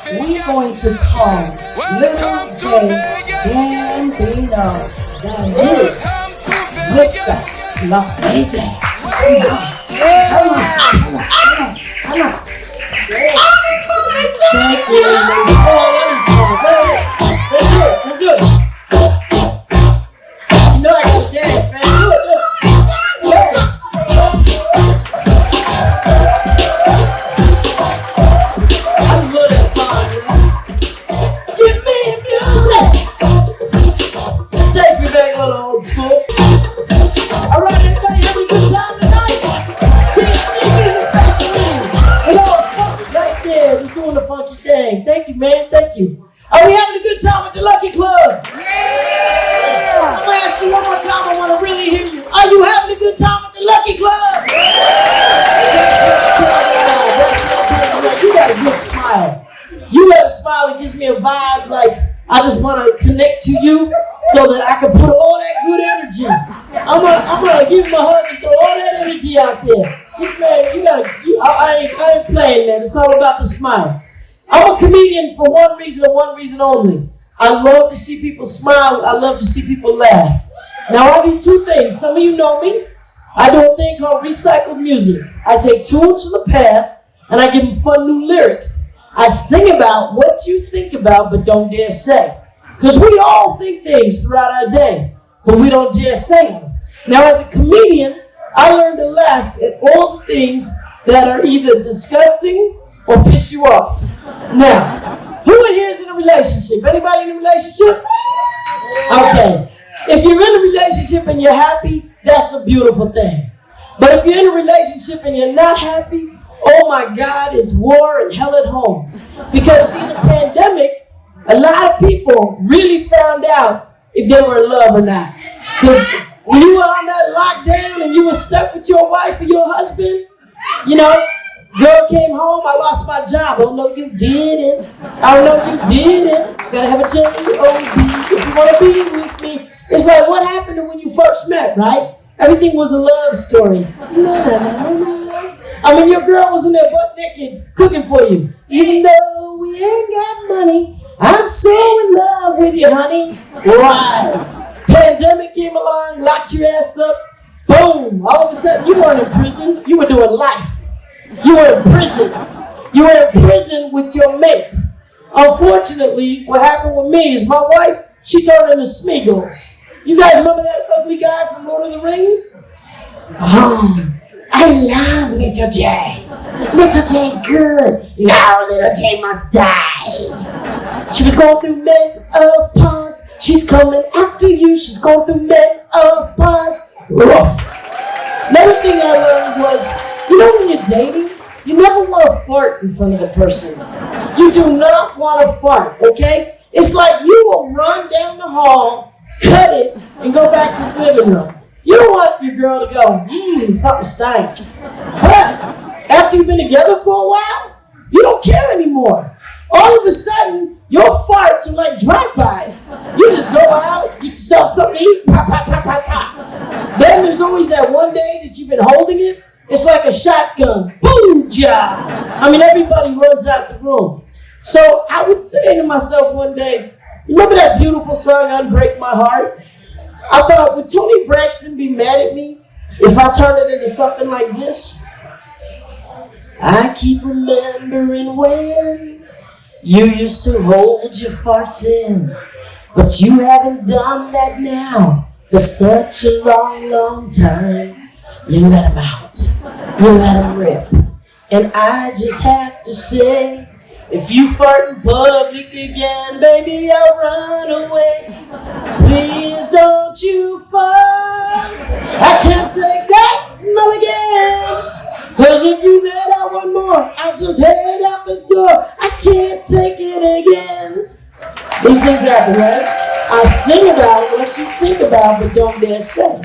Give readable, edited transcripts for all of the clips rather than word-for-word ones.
we're going to call Little J Gambino. That is Respect Las Vegas. Come on. Thank you. Let's do it. You know I can dance, man. Do it. Yeah. I love that song, man. Give me music. Take me back a little old school. All right, everybody, have a good time tonight. See music factory. And all funky right there, just doing the funky thing. Thank you, man. Thank you. Are we having a good time at the Lucky Club? Yeah! I'm gonna ask you one more time. I want to really hear you. Are you having a good time at the Lucky Club? Yeah! You got a good smile. You got a smile that gives me a vibe like I just want to connect to you so that I can put all that good energy. I'm gonna give him a hug and throw all that energy out there. This man, I ain't playing, man. It's all about the smile. I'm a comedian for one reason and one reason only. I love to see people smile. I love to see people laugh. Now, I do two things. Some of you know me. I do a thing called recycled music. I take tunes from the past and I give them fun new lyrics. I sing about what you think about but don't dare say. Because we all think things throughout our day, but we don't dare say them. Now, as a comedian, I learned to laugh at all the things that are either disgusting or piss you off. Now, who in here is in a relationship? Anybody in a relationship? Okay. If you're in a relationship and you're happy, that's a beautiful thing. But if you're in a relationship and you're not happy, oh my God, it's war and hell at home. Because see, in the pandemic, a lot of people really found out if they were in love or not. Because when you were on that lockdown and you were stuck with your wife or your husband, you know, girl came home, I lost my job. Oh, no, you didn't. Oh, no, you didn't. Gotta have a J-O-B if you want to be with me. It's like, what happened when you first met, right? Everything was a love story. No. I mean, your girl was in there butt naked cooking for you. Even though we ain't got money, I'm so in love with you, honey. Right. Pandemic came along, locked your ass up. Boom. All of a sudden, you weren't in prison. You were doing life. You were in prison. You were in prison with your mate. Unfortunately, what happened with me is my wife, she turned into Smeagol's. You guys remember that ugly guy from Lord of the Rings? Oh, I love Little J. Little J good. Now Little J must die. She was going through menopause. She's coming after you. She's going through menopause. Woof. Another thing I learned was, you know when you're dating, you never want to fart in front of the person. You do not want to fart, okay? It's like you will run down the hall, cut it, and go back to the living room. You don't want your girl to go, something stank. But after you've been together for a while, you don't care anymore. All of a sudden, your farts are like drive-bys. You just go out, get yourself something to eat, pop, pop, pop, pop, pop. Then there's always that one day that you've been holding it. It's like a shotgun. Boom, job. I mean, everybody runs out the room. So I was saying to myself one day, remember that beautiful song, Unbreak My Heart? I thought, would Tony Braxton be mad at me if I turned it into something like this? I keep remembering when you used to hold your farts in, but you haven't done that now for such a long, long time. You let them out. You let them rip. And I just have to say, if you fart in public again, baby, I'll run away. Please don't you fart. I can't take that smell again. Cause if you let out one more, I'll just head out the door. I can't take it again. These things happen, right? I sing about what you think about, but don't dare say.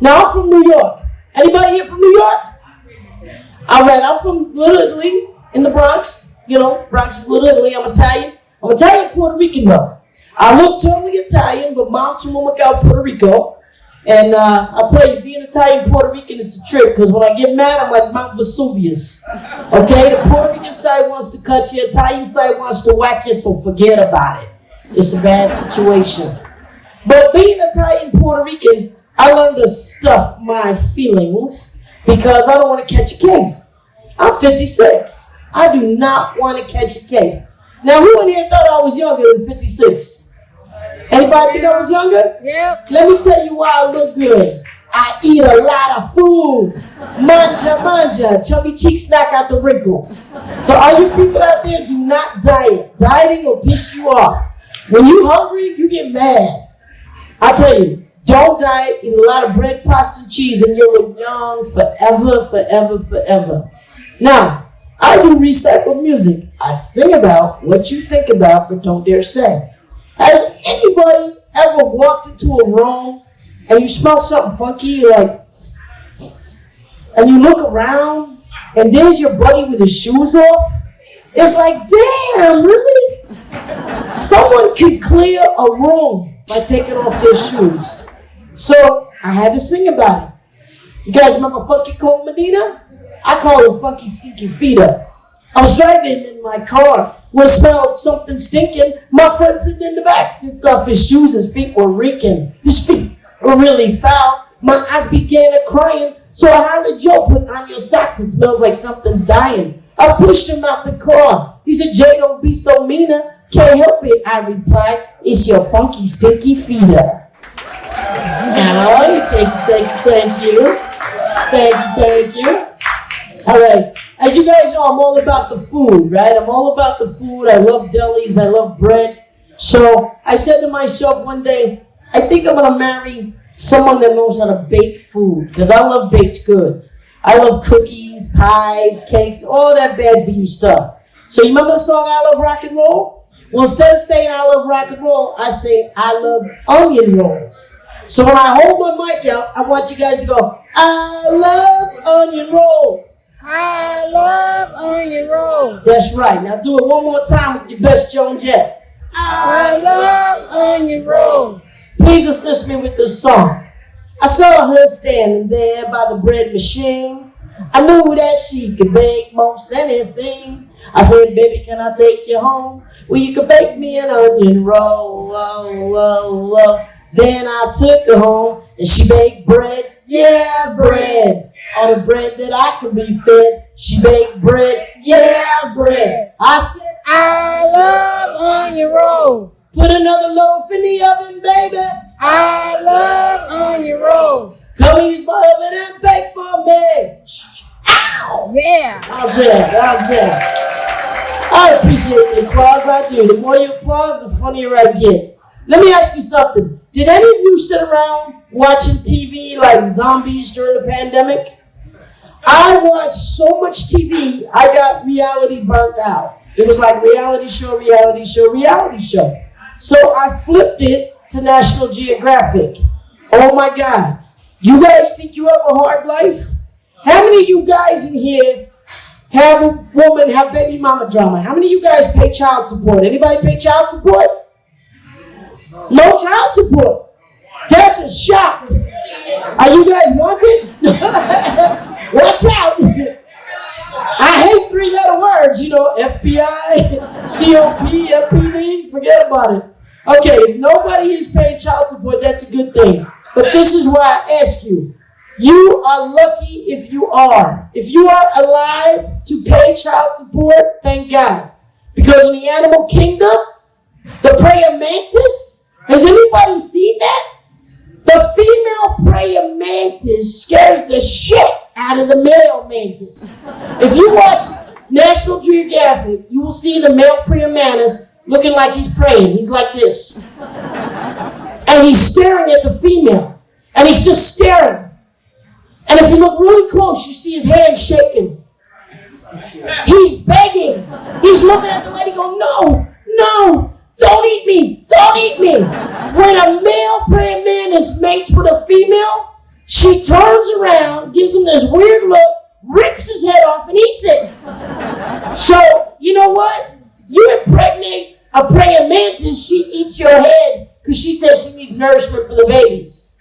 Now, I'm from New York. Anybody here from New York? All right, I'm from Little Italy in the Bronx. You know, Bronx is Little Italy. I'm Italian. I'm Italian Puerto Rican though. I look totally Italian, but mom's from Humacao, Puerto Rico. And I'll tell you, being Italian Puerto Rican, it's a trip, because when I get mad, I'm like Mount Vesuvius. Okay, the Puerto Rican side wants to cut you, Italian side wants to whack you, so forget about it. It's a bad situation. But being Italian Puerto Rican, I learned to stuff my feelings because I don't want to catch a case. I'm 56. I do not want to catch a case. Now, who in here thought I was younger than 56? Anybody think I was younger? Yep. Let me tell you why I look good. I eat a lot of food. Manja. Chubby cheeks knock out the wrinkles. So all you people out there, do not diet. Dieting will piss you off. When you hungry, you get mad. I tell you, don't diet, eat a lot of bread, pasta, and cheese, and you're young forever. Now, I do recycled music. I sing about what you think about, but don't dare say. Has anybody ever walked into a room and you smell something funky, and you look around and there's your buddy with his shoes off? It's like, damn, really? Someone could clear a room by taking off their shoes. So I had to sing about it. You guys remember Funky Cold Medina? I call it Funky Stinky Feeder. I was driving in my car when it smelled something stinking. My friend sitting in the back took off his shoes. His feet were reeking. His feet were really foul. My eyes began crying. So I hollered, Joe, put on your socks. It smells like something's dying. I pushed him out the car. He said, Jay, don't be so meaner. Can't help it, I replied. It's your funky, stinky feeder. Thank you. All right. As you guys know, I'm all about the food, right? I'm all about the food. I love delis. I love bread. So I said to myself one day, I think I'm going to marry someone that knows how to bake food, because I love baked goods. I love cookies, pies, cakes, all that bad for you stuff. So you remember the song I Love Rock and Roll? Well, instead of saying I love rock and roll, I say I love onion rolls. So when I hold my mic out, I want you guys to go, I love onion rolls. I love onion rolls. That's right. Now do it one more time with your best Jones yet. I love onion rolls. Please assist me with this song. I saw her standing there by the bread machine. I knew that she could bake most anything. I said, baby, can I take you home? Well, you could bake me an onion roll. Then I took her home and she baked bread. Yeah, bread. All the bread that I could be fed. She baked bread. Yeah, bread. I said, I love onion rolls. Put another loaf in the oven, baby. I love onion rolls. Come use my oven and bake for me. Ow! Yeah. How's that? I appreciate the applause, I do. The more you applause, the funnier I get. Let me ask you something. Did any of you sit around watching TV like zombies during the pandemic? I watched so much TV, I got reality burnt out. It was like reality show. So I flipped it to National Geographic. Oh my God. You guys think you have a hard life? How many of you guys in here have a woman have baby mama drama? How many of you guys pay child support? Anybody pay child support? No child support. That's a shock. Are you guys wanted? Watch out. I hate three-letter words, FBI, COP, FPD, forget about it. Okay, if nobody is paying child support, that's a good thing. But this is why I ask you. You are lucky if you are. If you are alive to pay child support, thank God. Because in the animal kingdom, the praying mantis, has anybody seen that? The female praying mantis scares the shit out of the male mantis. If you watch National Geographic, you will see the male praying mantis looking like he's praying. He's like this. And he's staring at the female. And he's just staring. And if you look really close, you see his hand shaking. He's begging. He's looking at the lady going, no, don't eat me. When a male praying mantis mates with a female, she turns around, gives him this weird look, rips his head off, and eats it. So, you know what? You impregnate a praying mantis, she eats your head because she says she needs nourishment for the babies.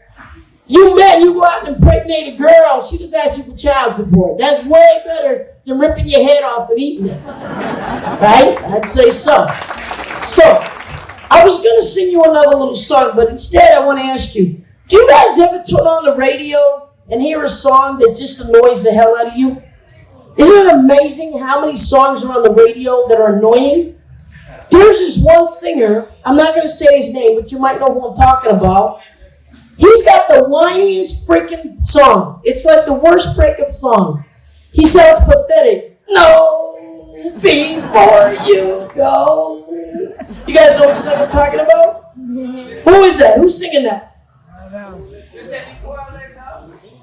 You men, you go out and impregnate a girl, she just asks you for child support. That's way better than ripping your head off and eating it. Right? I'd say so. So, I was going to sing you another little song, but instead I want to ask you, do you guys ever turn on the radio and hear a song that just annoys the hell out of you? Isn't it amazing how many songs are on the radio that are annoying? There's this one singer, I'm not going to say his name, but you might know who I'm talking about. He's got the whiniest freaking song. It's like the worst breakup song. He sounds pathetic. No, before you go. You guys know what song I'm talking about? Who is that? Who's singing that?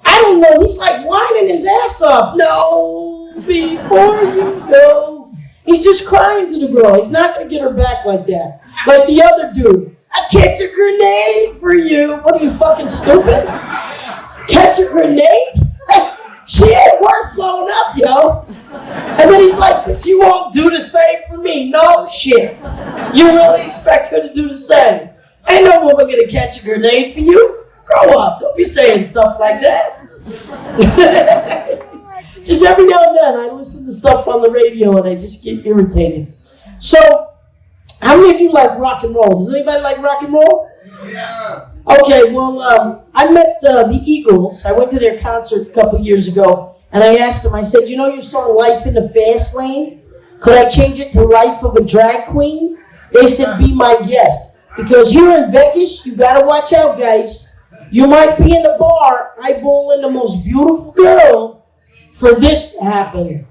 I don't know. He's like whining his ass off. No, before you go. He's just crying to the girl. He's not going to get her back like that. Like the other dude. I catch a grenade for you. What are you, fucking stupid? Catch a grenade? She ain't worth blowing up, yo. And then he's like, but you won't do the same for me. No shit. You really expect her to do the same? Ain't no woman gonna catch a grenade for you. Grow up. Don't be saying stuff like that. Just every now and then I listen to stuff on the radio and I just get irritated. So, how many of you like rock and roll? Does anybody like rock and roll? Yeah. Okay, well, I met the Eagles. I went to their concert a couple years ago, and I asked them, I said, you know your song Life in the Fast Lane? Could I change it to Life of a Drag Queen? They said, be my guest. Because here in Vegas, you gotta watch out, guys. You might be in the bar eyeballing the most beautiful girl for this to happen.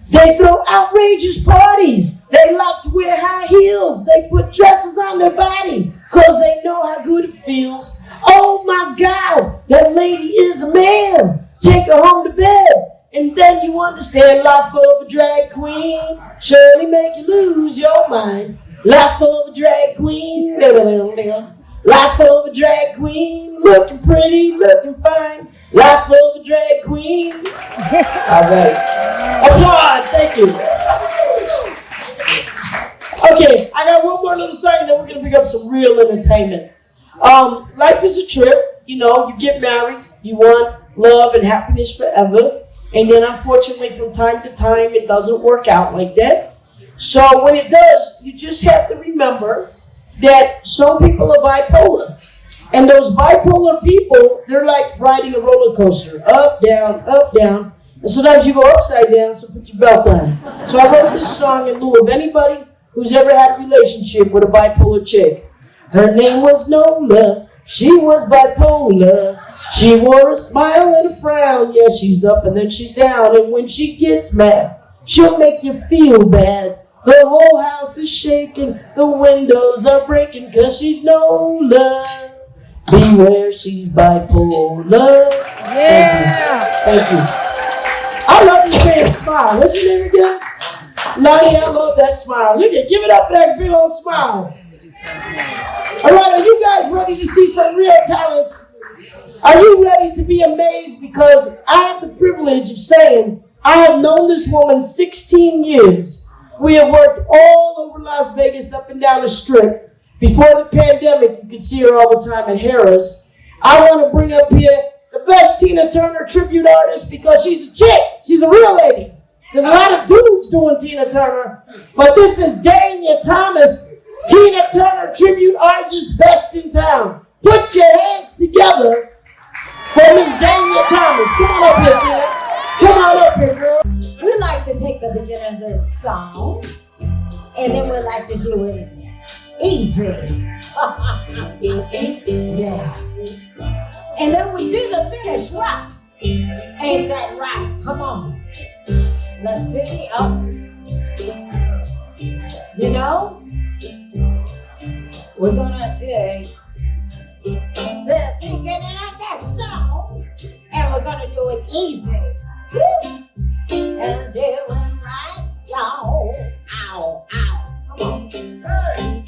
They throw outrageous parties. They like to wear high heels. They put dresses on their body because they know how good it feels. Oh my God, that lady is a man. Take her home to bed. And then you understand life of a drag queen. Surely make you lose your mind. Life of a drag queen. Life of a drag queen. Looking pretty, looking fine. Life of a drag queen. All right. Applaud. Thank you. Okay, I got one more little song, and then we're going to pick up some real entertainment. Life is a trip. You know, you get married. You want love and happiness forever. And then, unfortunately, from time to time, it doesn't work out like that. So when it does, you just have to remember that some people are bipolar. And those bipolar people, they're like riding a roller coaster. Up, down, up, down. And sometimes you go upside down, so put your belt on. So I wrote this song in lieu of anybody who's ever had a relationship with a bipolar chick. Her name was Nola. She was bipolar. She wore a smile and a frown. Yeah, she's up and then she's down. And when she gets mad, she'll make you feel bad. The whole house is shaking. The windows are breaking because she's Nola. Beware, she's bipolar. Yeah. Thank you. I love this man's smile. What's his name again? Lonnie, I love that smile. Look at, give it up for that big old smile. All right, are you guys ready to see some real talent? Are you ready to be amazed? Because I have the privilege of saying I have known this woman 16 years. We have worked all over Las Vegas, up and down the strip. Before the pandemic, you could see her all the time at Harrah's. I want to bring up here the best Tina Turner tribute artist because she's a chick. She's a real lady. There's a lot of dudes doing Tina Turner, but this is Dania Thomas, Tina Turner tribute artist best in town. Put your hands together for Miss Dania Thomas. Come on up here, Tina. Come on up here, girl. We like to take the beginning of this song, and then we like to do it easy. Yeah. And then we do the finish right. Ain't that right? Come on. Let's do the up. You know, we're gonna take the beginning of this song, and we're gonna do it easy. Woo! And do it right, y'all. Ow, ow. Come on. Hey.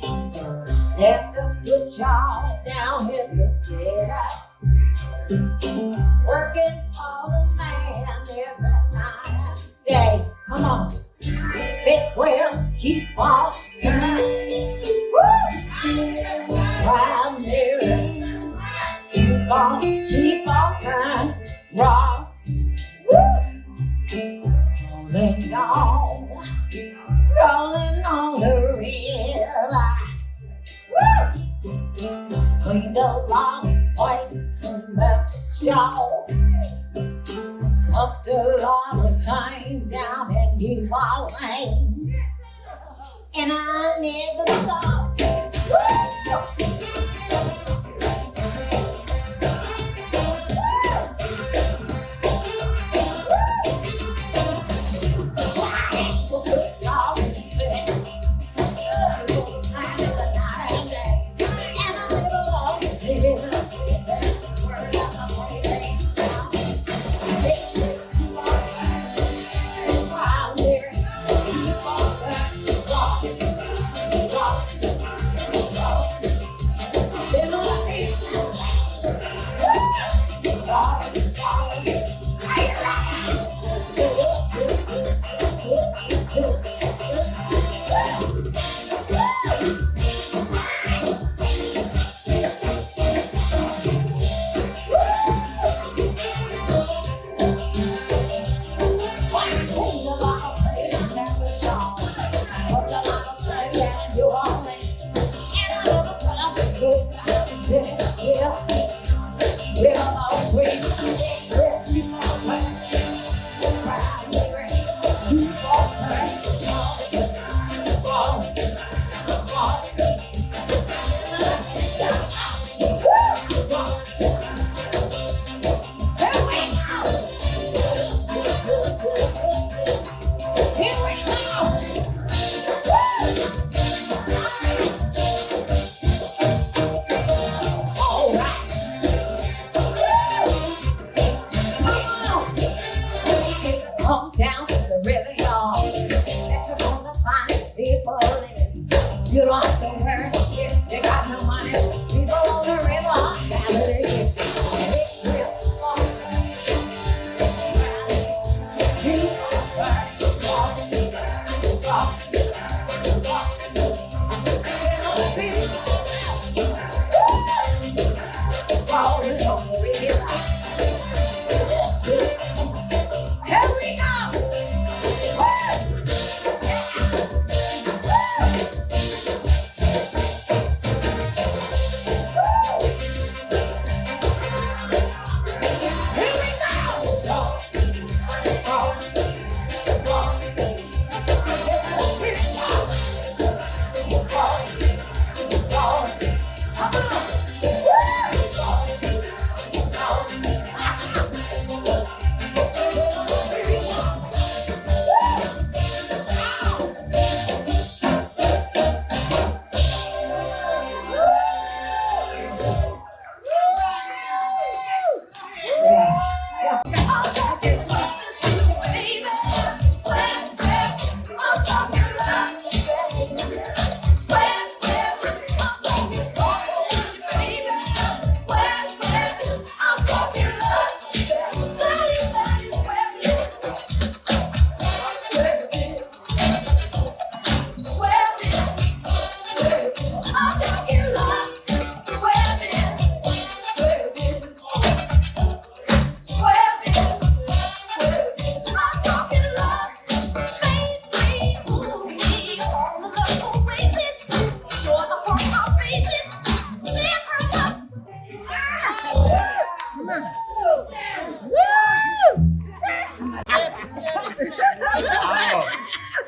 Have to put y'all down in the city. Working for the man every night and day. Come on. Big wheels keep on turning. Woo! Primary keep on cleaned a lot of plates and Memphis, y'all. Pumped a lot of time down in New Orleans, and I never saw.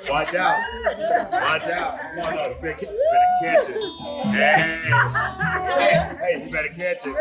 Watch out. Watch out. Come on, you better catch it. Hey, you better catch it.